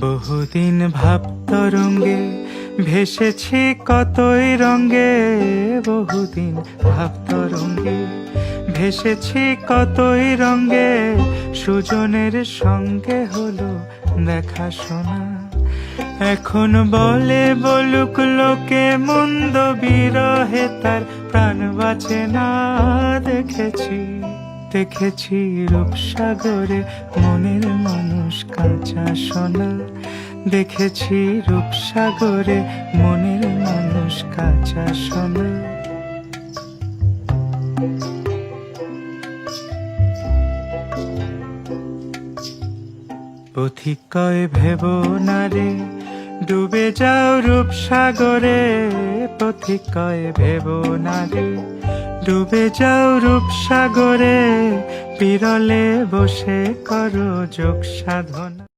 বহুদিন ভাব তরঙ্গে ভেসেছি কতই রঙ্গে, বহুদিন ভাব তরঙ্গে ভেসেছি কতই রঙ্গে, সুজনের সঙ্গে হলো দেখা শোনা। এখন বলে বলুক লোকে মন্দ বিরহে তার প্রাণ বাঁচে না। দেখেছি দেখেছি রূপসাগরে মনের মানুষ কাঁচা সোনা, দেখেছি রূপসাগরে মনের মানুষ কাঁচা সোনা। পথিক কয় ভেব না রে ডুবে যাও রূপসাগরে, পথিক কয় ভেব না রে ডুবে যাও রূপসাগরে, বিরলে বসে করো যোগ সাধনা।